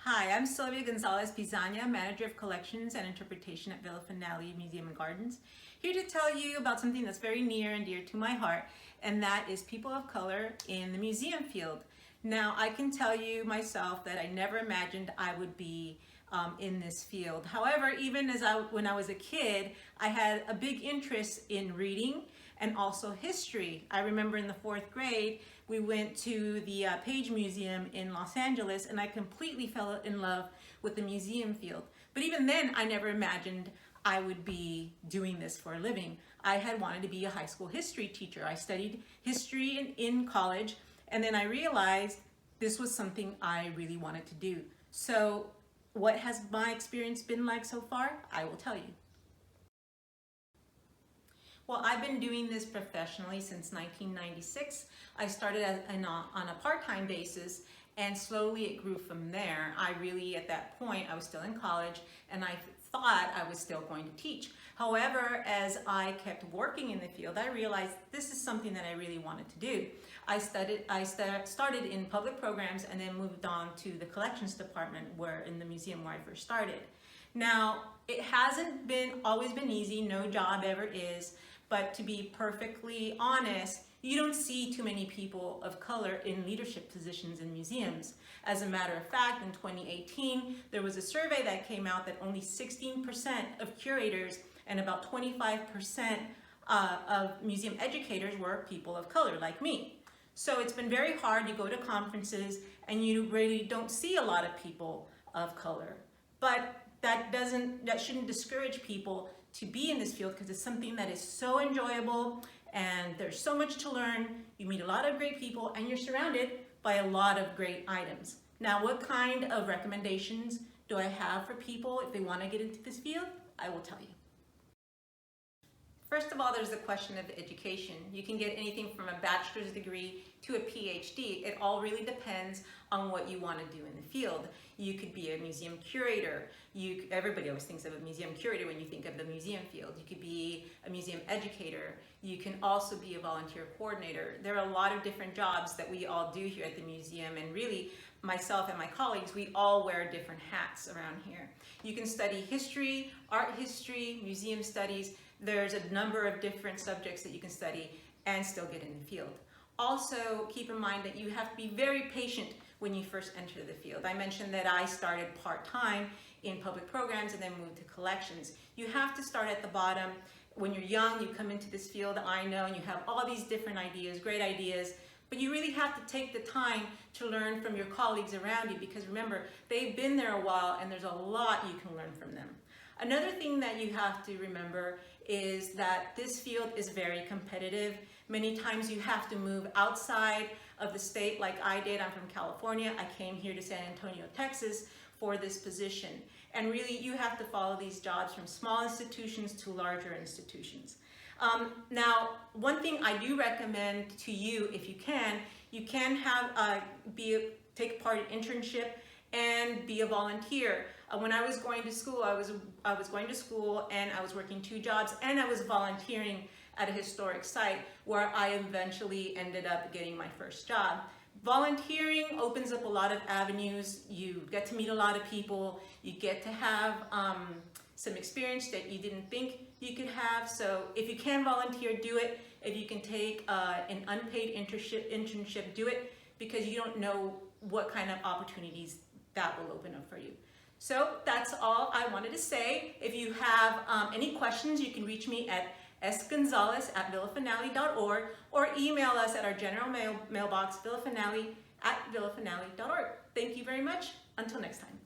Hi, I'm Sylvia Gonzalez-Pizana, Manager of Collections and Interpretation at Villa Finale Museum and Gardens, here to tell you about something that's very near and dear to my heart, and that is people of color in the museum field. Now, I can tell you myself that I never imagined I would be in this field. However, even when I was a kid, I had a big interest in reading and also history. I remember in the 4th grade, we went to the Page Museum in Los Angeles, and I completely fell in love with the museum field. But even then, I never imagined I would be doing this for a living. I had wanted to be a high school history teacher. I studied history in college, and then I realized this was something I really wanted to do. So what has my experience been like so far? I will tell you. Well, I've been doing this professionally since 1996. I started on a part-time basis, and slowly it grew from there. At that point, I was still in college, and I thought I was still going to teach. However, as I kept working in the field, I realized this is something that I really wanted to do. I started in public programs and then moved on to the collections department in the museum where I first started. Now, it hasn't always been easy, no job ever is, but to be perfectly honest, you don't see too many people of color in leadership positions in museums. As a matter of fact, in 2018, there was a survey that came out that only 16% of curators and about 25% of museum educators were people of color like me. So it's been very hard. You go to conferences and you really don't see a lot of people of color. But that shouldn't discourage people to be in this field, because it's something that is so enjoyable and there's so much to learn. You meet a lot of great people and you're surrounded by a lot of great items. Now, what kind of recommendations do I have for people if they want to get into this field? I will tell you. First of all, there's the question of education. You can get anything from a bachelor's degree to a PhD. It all really depends on what you want to do in the field. You could be a museum curator. Everybody always thinks of a museum curator when you think of the museum field. You could be a museum educator. You can also be a volunteer coordinator. There are a lot of different jobs that we all do here at the museum, and really, myself and my colleagues, we all wear different hats around here. You can study history, art history, museum studies. There's a number of different subjects that you can study and still get in the field. Also, keep in mind that you have to be very patient when you first enter the field. I mentioned that I started part-time in public programs and then moved to collections. You have to start at the bottom. When you're young, you come into this field, I know, and you have all these different ideas, great ideas, but you really have to take the time to learn from your colleagues around you, because remember, they've been there a while and there's a lot you can learn from them. Another thing that you have to remember is that this field is very competitive. Many times you have to move outside of the state like I did. I'm from California. I came here to San Antonio, Texas for this position. And really, you have to follow these jobs from small institutions to larger institutions. Now, one thing I do recommend to you, if you can have take part in internship and be a volunteer. When I was going to school, I was going to school and I was working 2 jobs, and I was volunteering at a historic site where I eventually ended up getting my first job. Volunteering opens up a lot of avenues. You get to meet a lot of people. You get to have some experience that you didn't think you could have. So if you can volunteer, do it. If you can take an unpaid internship, do it, because you don't know what kind of opportunities that will open up for you. So that's all I wanted to say. If you have any questions, you can reach me at sgonzalez@villafinale.org or email us at our general mailbox, villafinale@villafinale.org. Thank you very much. Until next time.